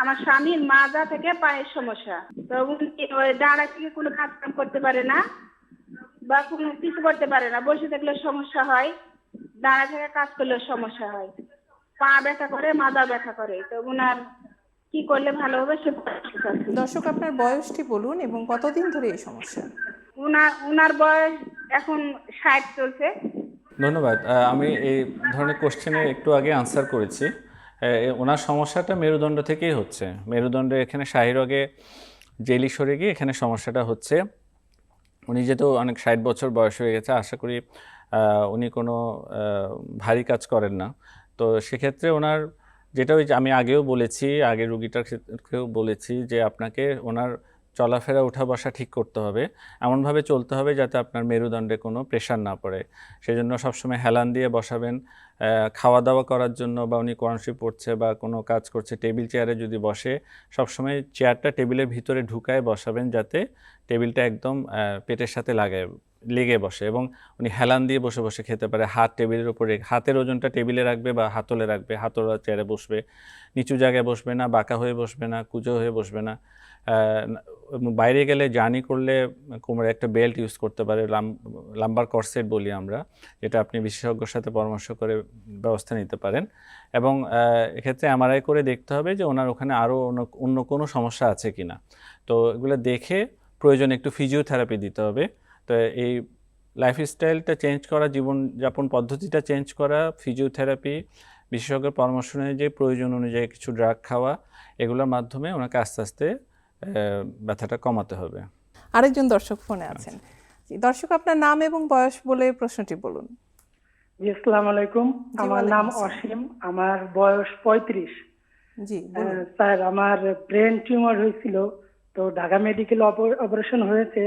আমার স্বামীর মাজা থেকে পায়ের সমস্যা। তো উনি ওই দাঁড়া থেকে কোনো কাজ কাম করতে পারে না বা কোনো কিছু করতে পারে না, বসে থাকলে সমস্যা হয়, দাঁড়া থেকে কাজ করলে সমস্যা হয়, পা ব্যথা করে, মাজা ব্যথা করে। তো উনার কি করলে ভালো হবে সে পরামর্শ চাচ্ছি। দর্শক, আপনার বয়সটি বলুন এবং কতদিন ধরে এই সমস্যা? উনার বয়স এখন 60 চলছে। ধন্যবাদ। আমি এই ধরনের কোশ্চেনে একটু আগে আনসার করেছি। ওনার সমস্যাটা মেরুদণ্ড থেকেই হচ্ছে। মেরুদণ্ডে এখানে শাহীরগে জেলি সরে গিয়ে এখানে সমস্যাটা হচ্ছে। উনি যেহেতু অনেক 60 বছর বয়স হয়ে গেছে, আশা করি উনি কোনো ভারী কাজ করেন না। তো সেক্ষেত্রে ওনার যেটা আমি আগেও বলেছি, আগের রুগীটার ক্ষেত্রেও বলেছি, যে আপনাকে ওনার চলাফেরা উঠা বসা ঠিক করতে হবে, এমনভাবে চলতে হবে যাতে আপনার মেরুদণ্ডে কোনো প্রেশার না পড়ে। সেজন্য সবসময় হেলান দিয়ে বসাবেন। খাওয়া দাওয়া করার জন্য বা উনি কোরআন পড়ছে বা কোনো কাজ করছে, টেবিল চেয়ারে যদি বসে সবসময় চেয়ারটা টেবিলের ভিতরে ঢুকায় বসাবেন যাতে টেবিলটা একদম পেটের সাথে লেগে বসে, এবং উনি হেলান দিয়ে বসে বসে খেতে পারে। হাত টেবিলের উপরে, হাতের ওজনটা টেবিলে রাখবে বা হাতলে রাখবে, হাতলা চেয়ারে বসবে, নিচু জায়গায় বসবে না, বাঁকা হয়ে বসবে না, কুঁজো হয়ে বসবে না। বাইরে গেলে জার্নি করলে কোমরে একটা বেল্ট ইউজ করতে পারে, লাম্বার কর্সেট বলি আমরা, যেটা আপনি বিশেষজ্ঞর সাথে পরামর্শ করে ব্যবস্থা নিতে পারেন। এবং এক্ষেত্রে এমআরআই করে দেখতে হবে যে ওনার ওখানে আরও অন্য কোনো সমস্যা আছে কি না। তো এগুলো দেখে প্রয়োজনে একটু ফিজিওথেরাপি দিতে হবে। তো এই লাইফস্টাইলটা চেঞ্জ করা, জীবনযাপন পদ্ধতিটা চেঞ্জ করা, ফিজিওথেরাপি, বিশেষজ্ঞের পরামর্শ অনুযায়ী প্রয়োজন অনুযায়ী কিছু ড্রাগ খাওয়া, এগুলোর মাধ্যমে ওনাকে আস্তে আস্তে ব্যথাটা কমাতে হবে। আরেকজন দর্শক ফোনে আছেন। জি, দর্শক আপনার নাম এবং বয়স বলে প্রশ্নটি বলুন। জি, আসসালামু আলাইকুম। আমার নাম অসীম, আমার বয়স 35। জি বলুন। স্যার, আমার ব্রেন টিউমার হয়েছিল, তো ঢাকা মেডিকেল অপারেশন হয়েছে।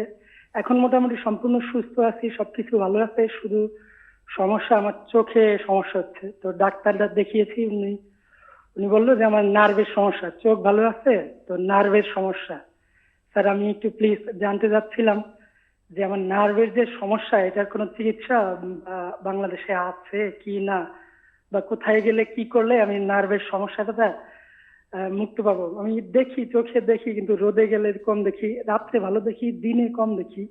এখন মোটামুটি সম্পূর্ণ সুস্থ আছি, সবকিছু ভালো আছে, শুধু সমস্যা আমার চোখে সমস্যা হচ্ছে। তো ডাক্তারটা দেখিয়েছি, উনি বললো যে আমার নার্ভের সমস্যা, চোখ ভালো আছে তো নার্ভের সমস্যা। স্যার, আমি একটু প্লিজ জানতে চাচ্ছিলাম যে আমার নার্ভের যে সমস্যা, এটার কোনো চিকিৎসা বাংলাদেশে আছে কি না, বা কোথায় গেলে কি করলে আমি নার্ভের সমস্যাটা মুক্ত পাবো। আমি দেখি, চোখে দেখি, কিন্তু রোদে গেলে কম দেখি, রাত্রে ভালো দেখি, দিনে কম দেখি।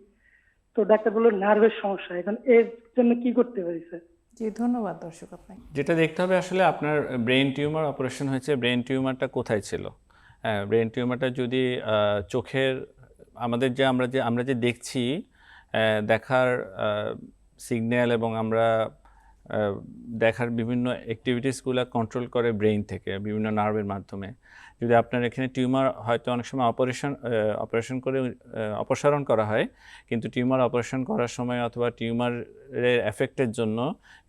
তো ডাক্তার বললো নার্ভের সমস্যা, এখন এর জন্য কি করতে পারি স্যার? জি ধন্যবাদ দর্শক আপনাকে। যেটা দেখতে হবে আসলে আপনার ব্রেন টিউমার অপারেশন হয়েছে, ব্রেন টিউমারটা কোথায় ছিল। হ্যাঁ, ব্রেন টিউমারটা যদি চোখের, আমরা যে দেখছি, দেখার সিগন্যাল এবং আমরা দেখার বিভিন্ন অ্যাক্টিভিটিসগুলো কন্ট্রোল করে ব্রেইন থেকে বিভিন্ন নার্ভের মাধ্যমে। যদি আপনার এখানে টিউমার হয়তো অনেক সময় অপারেশন করে অপসারণ করা হয়, কিন্তু টিউমার অপারেশন করার সময় অথবা টিউমারের এফেক্টের জন্য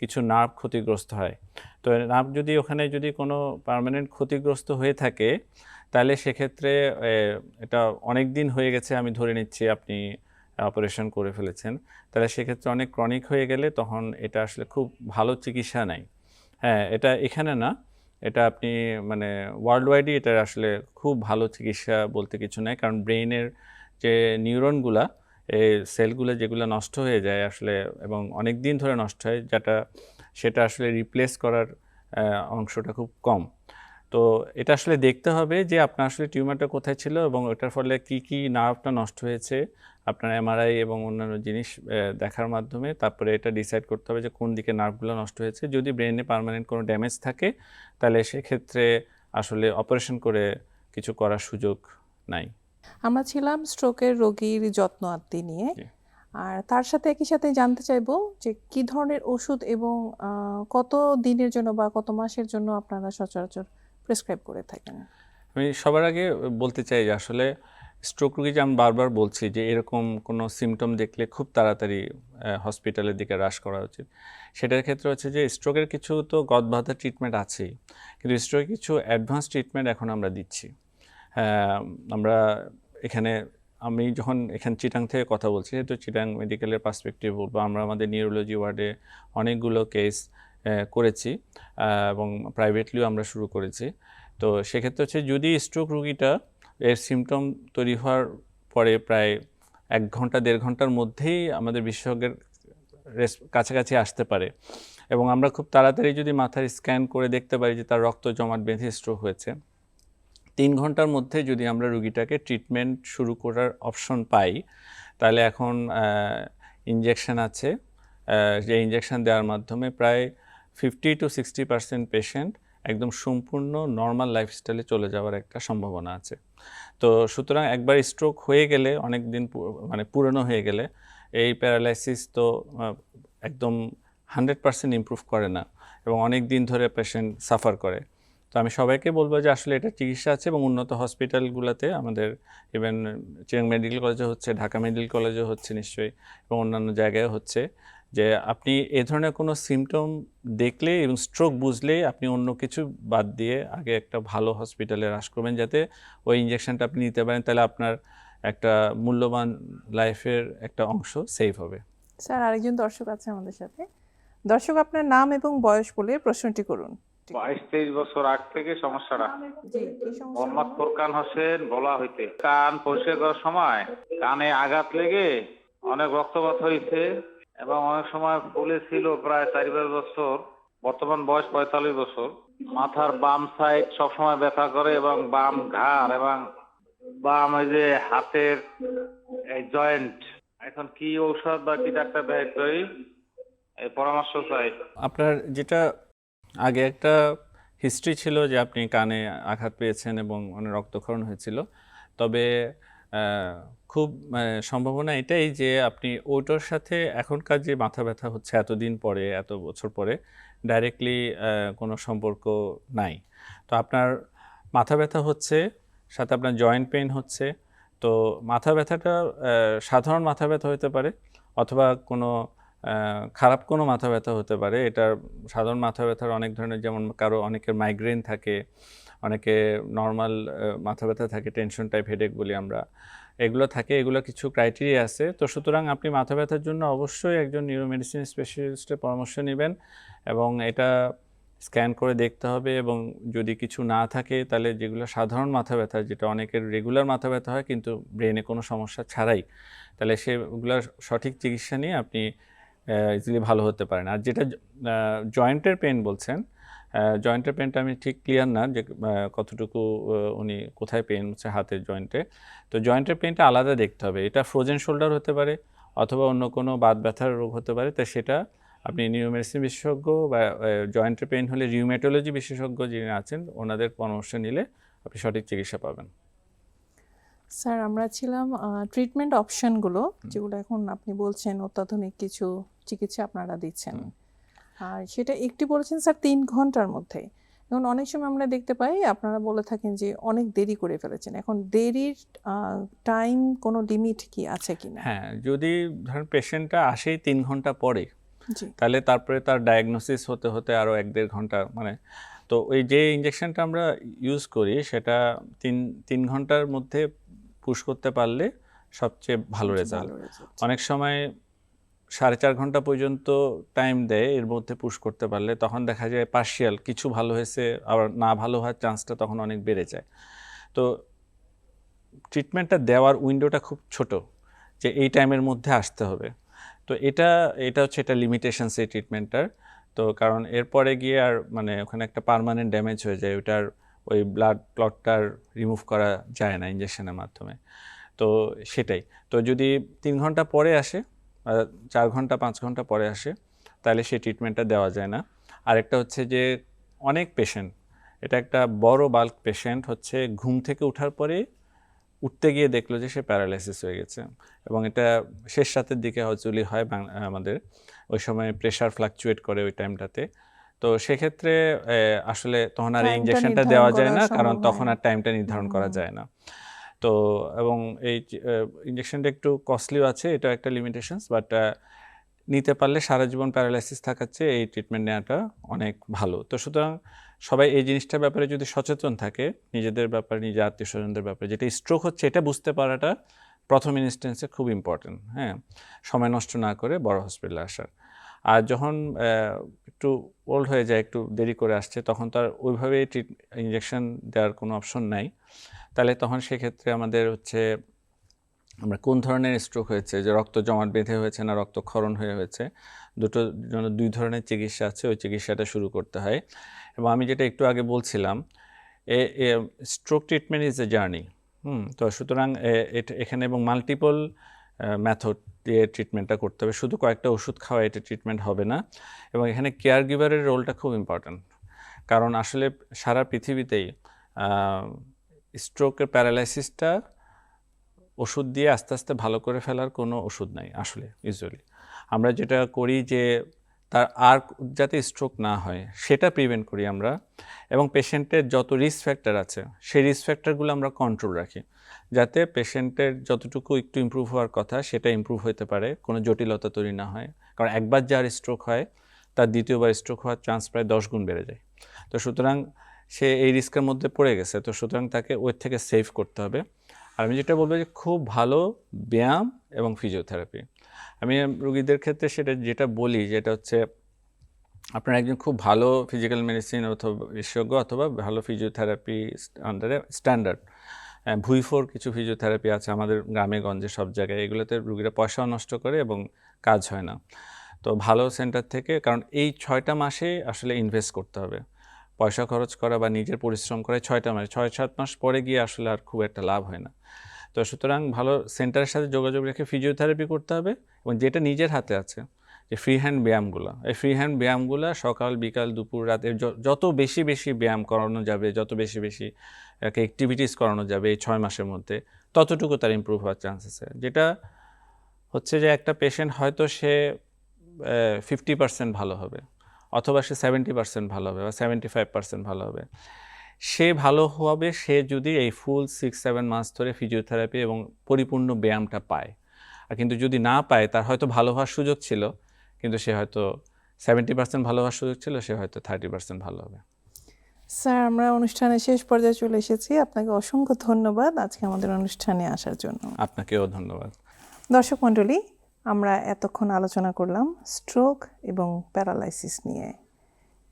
কিছু নার্ভ ক্ষতিগ্রস্ত হয়। তো নার্ভ যদি ওখানে যদি কোনো পার্মানেন্ট ক্ষতিগ্রস্ত হয়ে থাকে, তাহলে সেক্ষেত্রে এটা অনেক দিন হয়ে গেছে আমি ধরে নিচ্ছি আপনি অপারেশন করে ফেলেছেন, তাহলে সেক্ষেত্রে অনেক ক্রনিক হয়ে গেলে তখন এটা আসলে খুব ভালো চিকিৎসা নাই। হ্যাঁ, এটা এখানে না, এটা আপনি মানে ওয়ার্ল্ড ওয়াইডই এটা আসলে খুব ভালো চিকিৎসা বলতে কিছু নাই, কারণ ব্রেইনের যে নিউরনগুলা, এই সেলগুলো যেগুলো নষ্ট হয়ে যায় আসলে এবং অনেক দিন ধরে নষ্ট হয়, সেটা আসলে রিপ্লেস করার অংশটা খুব কম। তো এটা আসলে দেখতে হবে যে আপনার আসলে টিউমারটা কোথায় ছিল এবং ওটার ফলে কি নার্ভটা নষ্ট হয়েছে, আপনার এমআরআই এবং অন্যান্য জিনিস দেখার মাধ্যমে তারপরে এটা ডিসাইড করতে হবে যে কোন দিকে নার্ভগুলো নষ্ট হয়েছে। যদি ব্রেনে পার্মানেন্ট কোনো ড্যামেজ থাকে, তাহলে সেক্ষেত্রে আসলে অপারেশন করে কিছু করার সুযোগ নাই। আমরা ছিলাম স্ট্রোকের রোগীর যত্ন আত্তি নিয়ে, আর তার সাথে একই সাথে জানতে চাইবো যে কি ধরনের ওষুধ এবং কত দিনের জন্য বা কত মাসের জন্য আপনারা সচরাচর প্রেসক্রাইব করে থাকেন। আমি সবার আগে বলতে চাই যে আসলে স্ট্রোক রোগী, যে আমি বারবার বলছি যে এরকম কোনো সিমটম দেখলে খুব তাড়াতাড়ি হসপিটালের দিকে রাশ করা উচিত। সেটার ক্ষেত্রে হচ্ছে যে স্ট্রোকের কিছু তো গদবাঁধা ট্রিটমেন্ট আছেই, কিন্তু স্ট্রোকের কিছু অ্যাডভান্স ট্রিটমেন্ট এখন আমরা দিচ্ছি। আমরা আমি যখন চিটাং থেকে কথা বলছি, যেহেতু চিটাং মেডিকেলের পার্সপেক্টিভ বলবো, আমরা আমাদের নিউরোলজি ওয়ার্ডে অনেকগুলো কেস করেছি এবং প্রাইভেটলিও আমরা শুরু করেছি। তো সেক্ষেত্রে হচ্ছে যদি স্ট্রোক রোগীটা এর সিমটম তৈরি হওয়ার পরে প্রায় 1 ঘন্টা 1.5 ঘন্টার মধ্যেই আমাদের বিশেষজ্ঞের কাছাকাছি আসতে পারে, এবং আমরা খুব তাড়াতাড়ি যদি মাথার স্ক্যান করে দেখতে পারি যে তার রক্ত জমাট বেঁধে স্ট্রোক হয়েছে, 3 ঘন্টার মধ্যে যদি আমরা রোগীটাকে ট্রিটমেন্ট শুরু করার অপশন পাই, তাহলে এখন ইনজেকশন আছে, যে ইনজেকশন দেওয়ার মাধ্যমে প্রায় 50 to 60% পেশেন্ট একদম সম্পূর্ণ নর্মাল লাইফস্টাইলে চলে যাওয়ার একটা সম্ভাবনা আছে। তো সুতরাং একবার স্ট্রোক হয়ে গেলে, অনেক দিন মানে পুরনো হয়ে গেলে, এই প্যারালাইসিস তো একদম 100% ইমপ্রুভ করে না এবং অনেক দিন ধরে পেশেন্ট সাফার করে। তো আমি সবাইকে বলবো যে আসলে এটা চিকিৎসা আছে এবং উন্নত হসপিটালগুলোতে, আমাদের ইভেন চিটাং মেডিকেল কলেজে হচ্ছে, ঢাকা মেডিকেল কলেজে হচ্ছে নিশ্চয়ই, এবং অন্যান্য জায়গায় হচ্ছে, যে আপনি এ ধরনের কোনো সিমটম দেখলে এবং স্ট্রোক বুঝলে আপনি অন্য কিছু বাদ দিয়ে আগে একটা ভালো হসপিটালে রাশ করবেন, যাতে ওই ইনজেকশনটা আপনি নিতে পারেন। তাহলে আপনার একটা মূল্যবান লাইফের একটা অংশ সেভ হবে। স্যার আরেকজন দর্শক আছে আমাদের সাথে। দর্শক, আপনার নাম এবং বয়স বলে প্রশ্নটি করুন। 22-23 বছর আগ থেকে সমস্যাটা। জি, কি সমস্যা? মোহাম্মদ ফোরকান হোসেন বলা হইতে। কান পরিষ্কার করার সময় কানে আঘাত লেগে অনেক রক্তপাত হয়েছে এবং অনেক সময় ফুলেছিল প্রায় 4-5 বছর। বর্তমান বয়স 45 বছর। মাথার বাম সাইড সবসময় ব্যথা করে এবং বাম ঘাড় এবং বাম ওই যে হাতের এই জয়েন্ট। এখন কি ঔষধ বা কি ডাক্তার দেয় এই পরামর্শ চাই। আপনার যেটা আগে একটা হিস্ট্রি ছিল যে আপনি কানে আঘাত পেয়েছেন এবং অনেক রক্তক্ষরণ হয়েছিল, তবে খুব সম্ভাবনা এটাই যে আপনি ওটার সাথে এখনকার যে মাথা ব্যথা হচ্ছে এতদিন পরে, এত বছর পরে, ডাইরেক্টলি কোনো সম্পর্ক নাই। তো আপনার মাথা ব্যথা হচ্ছে, সাথে আপনার জয়েন্ট পেইন হচ্ছে। তো মাথা ব্যথাটা সাধারণ মাথা ব্যথা হতে পারে, অথবা কোনো খারাপ কোনো মাথা ব্যথা হতে পারে। এটার সাধারণ মাথা ব্যথার অনেক ধরনের, যেমন অনেকের মাইগ্রেন থাকে, অনেকে নর্মাল মাথা ব্যথা থাকে, টেনশন টাইপ হেডেক বলি আমরা, এগুলো থাকে। এগুলো কিছু ক্রাইটেরিয়া আছে। তো সুতরাং আপনি মাথা ব্যথার জন্য অবশ্যই একজন নিউরোমেডিসিন স্পেশালিস্টের পরামর্শ নেবেন এবং এটা স্ক্যান করে দেখতে হবে। এবং যদি কিছু না থাকে তাহলে যেগুলো সাধারণ মাথা ব্যথা, যেটা অনেকের রেগুলার মাথা ব্যথা হয় কিন্তু ব্রেনে কোনো সমস্যা ছাড়াই, তাহলে সেগুলোর সঠিক চিকিৎসা নিয়ে আপনি ইজিলি ভালো হতে পারেন। আর যেটা জয়েন্টের পেন বলছেন, জয়েন্টের পেনটা আমি ঠিক ক্লিয়ার না যে কতটুকু উনি কোথায় পেন হচ্ছে হাতের জয়েন্টে। তো জয়েন্টের পেনটা আলাদা দেখতে হবে। এটা ফ্রোজেন শোল্ডার হতে পারে অথবা অন্য কোনো বাত ব্যথার রোগ হতে পারে। তো সেটা আপনি নিউরোমেডিসিন বিশেষজ্ঞ বা জয়েন্টের পেন হলে রিউমেটোলজি বিশেষজ্ঞ যিনি আছেন ওনাদের পরামর্শ নিলে আপনি সঠিক চিকিৎসা পাবেন। স্যার, আমরা ছিলাম ট্রিটমেন্ট অপশনগুলো, যেগুলো এখন আপনি বলছেন অত্যাধুনিক কিছু চিকিৎসা আপনারা দিচ্ছেন, আর সেটা একটি বলেছেন স্যার 3 ঘন্টার মধ্যে। এখন অনেক সময় আমরা দেখতে পাই আপনারা বলে থাকেন যে অনেক দেরি করে ফেলেছেন। এখন দেরির টাইম কোনো লিমিট কি আছে কিনা? হ্যাঁ, যদি ধরেন পেশেন্টটা আসেই 3 ঘন্টা পরে, জি, তাহলে তারপরে তার ডায়াগনোসিস হতে হতে আরও 1-1.5 ঘন্টা, মানে তো ওই যে ইঞ্জেকশনটা আমরা ইউজ করি সেটা 3 ঘন্টার মধ্যে পুশ করতে পারলে সবচেয়ে ভালো রেজাল্ট। অনেক সময় 4.5 ঘন্টা পর্যন্ত টাইম দেয়, এর মধ্যে পুশ করতে পারলে তখন দেখা যায় পার্শিয়াল কিছু ভালো হয়েছে, আবার না ভালো হওয়ার চান্সটা তখন অনেক বেড়ে যায়। তো ট্রিটমেন্টটা দেওয়ার উইন্ডোটা খুব ছোট, যে এই টাইমের মধ্যে আসতে হবে। তো এটা হচ্ছে এটা লিমিটেশনস এই ট্রিটমেন্টটার। তো কারণ এরপরে গিয়ে আর মানে ওখানে একটা পার্মানেন্ট ড্যামেজ হয়ে যায়, ওটার ওই ব্লাড ক্লটটার রিমুভ করা যায় না ইঞ্জেকশনের মাধ্যমে। তো সেটাই। তো যদি 3 ঘন্টা পরে আসে, 4 ঘন্টা 5 ঘন্টা পরে আসে, তাহলে সেই ট্রিটমেন্টটা দেওয়া যায় না। আরেকটা হচ্ছে যে অনেক পেশেন্ট, এটা একটা বড় বাল্ক পেশেন্ট হচ্ছে ঘুম থেকে ওঠার পরে উঠতে গিয়ে দেখলো যে সে প্যারালাইসিস হয়ে গেছে, এবং এটা শেষ রাতের দিকে হয়চুলি হয় আমাদের, ওই সময় প্রেশার ফ্লাকচুয়েট করে ওই টাইমটাতে। তো সেক্ষেত্রে আসলে তখন আর এই ইঞ্জেকশনটা দেওয়া যায় না, কারণ তখন আর টাইমটা নির্ধারণ করা যায় না। তো এবং এই ইঞ্জেকশনটা একটু কস্টলিও আছে, এটা একটা লিমিটেশনস, বাট নিতে পারলে সারা জীবন প্যারালাইসিস থাকার চেয়ে এই ট্রিটমেন্ট নেওয়াটা অনেক ভালো। তো সুতরাং সবাই এই জিনিসটার ব্যাপারে যদি সচেতন থাকে, নিজেদের ব্যাপারে, নিজের আত্মীয় স্বজনদের ব্যাপারে, যেটা স্ট্রোক হচ্ছে এটা বুঝতে পারাটা প্রথম ইনস্ট্যান্সে খুব ইম্পর্টেন্ট। হ্যাঁ, সময় নষ্ট না করে বড় হসপিটালে আসার। আর যখন একটু ওল্ড হয়ে যায়, একটু দেরি করে আসছে, তখন তো আর ওইভাবে ইঞ্জেকশন দেওয়ার কোনো অপশন নাই। তাহলে তখন সেক্ষেত্রে আমাদের হচ্ছে আমরা কোন ধরনের স্ট্রোক হয়েছে, যে রক্ত জমাট বেঁধে হয়েছে না রক্তক্ষরণ হয়ে হয়েছে, দুটোর জন্য 2 ধরনের চিকিৎসা আছে, ওই চিকিৎসাটা শুরু করতে হয়। এবং আমি যেটা একটু আগে বলছিলাম, stroke treatment is a journey. তো সুতরাং এখানে এবং মাল্টিপল মেথড দিয়ে ট্রিটমেন্টটা করতে হবে, শুধু কয়েকটা ওষুধ খাওয়া এটা ট্রিটমেন্ট হবে না। এবং এখানে কেয়ার গিভারের রোলটা খুব ইম্পর্ট্যান্ট, কারণ আসলে সারা পৃথিবীতেই স্ট্রোকের প্যারালাইসিসটা ওষুধ দিয়ে আস্তে আস্তে ভালো করে ফেলার কোনো ওষুধ নাই আসলে। ইউজুয়ালি আমরা যেটা করি যে তার আর যাতে স্ট্রোক না হয় সেটা প্রিভেন্ট করি আমরা, এবং পেশেন্টের যত রিস্ক ফ্যাক্টর আছে সেই রিস্ক ফ্যাক্টরগুলো আমরা কন্ট্রোল রাখি, যাতে পেশেন্টের যতটুকু একটু ইমপ্রুভ হওয়ার কথা সেটা ইমপ্রুভ হতে পারে, কোনো জটিলতা তৈরি না হয়। কারণ একবার যার স্ট্রোক হয় তার দ্বিতীয়বার স্ট্রোক হওয়ার চান্স প্রায় 10 গুণ বেড়ে যায়। তো সুতরাং সে এই রিস্কের মধ্যে পড়ে গেছে, তো সুতরাং তাকে ওর থেকে সেভ করতে হবে। আর আমি যেটা বলবো যে খুব ভালো ব্যায়াম এবং ফিজিওথেরাপি। আমি রোগীদের ক্ষেত্রে যেটা বলি যেটা হচ্ছে আপনার একজন খুব ভালো ফিজিক্যাল মেডিসিন অথবা বিশেষজ্ঞ অথবা ভালো ফিজিওথেরাপি আন্ডারে স্ট্যান্ডার্ড ভুঁইফোর কিছু ফিজিওথেরাপি আছে আমাদের গ্রামে গঞ্জে সব জায়গায়, এগুলোতে রুগীরা পয়সাও নষ্ট করে এবং কাজ হয় না। তো ভালো সেন্টার থেকে, কারণ এই 6টা মাসে আসলে ইনভেস্ট করতে হবে, পয়সা খরচ করা বা নিজের পরিশ্রম করে 6টা মাস, 6-7 মাস পরে গিয়ে আসলে আর খুব একটা লাভ হয় না। তো সুতরাং ভালো সেন্টারের সাথে যোগাযোগ রেখে ফিজিওথেরাপি করতে হবে এবং যেটা নিজের হাতে আছে যে ফ্রি হ্যান্ড ব্যায়ামগুলো, এই ফ্রি হ্যান্ড ব্যায়ামগুলো সকাল বিকাল দুপুর রাতে যত বেশি বেশি ব্যায়াম করানো যাবে, যত বেশি বেশি অ্যাক্টিভিটিস করানো যাবে এই 6 মাসের মধ্যে, ততটুকু তার ইমপ্রুভ হওয়ার চান্স আছে। যেটা হচ্ছে যে একটা পেশেন্ট হয়তো সে 50% ভালো হবে, অথবা সে 70% ভালো হবে বা 75% ভালো হবে। সে ভালো হবে সে যদি এই ফুল 6-7 মাস ধরে ফিজিওথেরাপি এবং পরিপূর্ণ ব্যায়ামটা পায়। আর কিন্তু যদি না পায়, তার হয়তো ভালো হওয়ার সুযোগ ছিল, কিন্তু সে হয়তো 70% ভালো হওয়ার সুযোগ ছিল, সে হয়তো 30% ভালো হবে। স্যার, আমরা অনুষ্ঠানের শেষ পর্যায়ে চলে এসেছি। আপনাকে অসংখ্য ধন্যবাদ আজকে আমাদের অনুষ্ঠানে আসার জন্য। আপনাকেও ধন্যবাদ। দর্শক মণ্ডলী, আমরা এতক্ষণ আলোচনা করলাম স্ট্রোক এবং প্যারালাইসিস নিয়ে।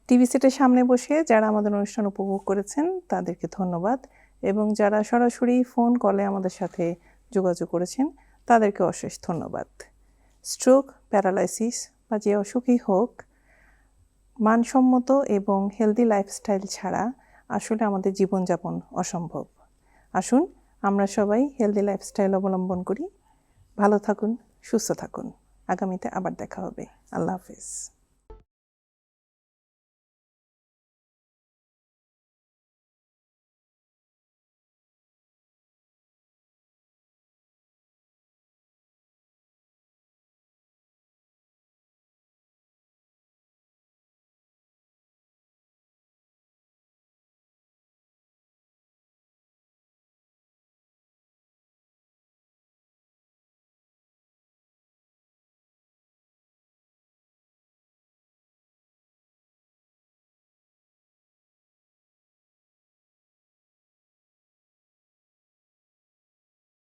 টিভি সেটের সামনে বসে যারা আমাদের অনুষ্ঠান উপভোগ করেছেন তাদেরকে ধন্যবাদ, এবং যারা সরাসরি ফোন কলে আমাদের সাথে যোগাযোগ করেছেন তাদেরকে অশেষ ধন্যবাদ। স্ট্রোক, প্যারালাইসিস বা যে অসুখই হোক, মানসম্মত এবং হেলদি লাইফস্টাইল ছাড়া আসলে আমাদের জীবনযাপন অসম্ভব। আসুন আমরা সবাই হেলদি লাইফস্টাইল অবলম্বন করি। ভালো থাকুন, সুস্থ থাকুন। আগামীতে আবার দেখা হবে। আল্লাহ হাফেজ।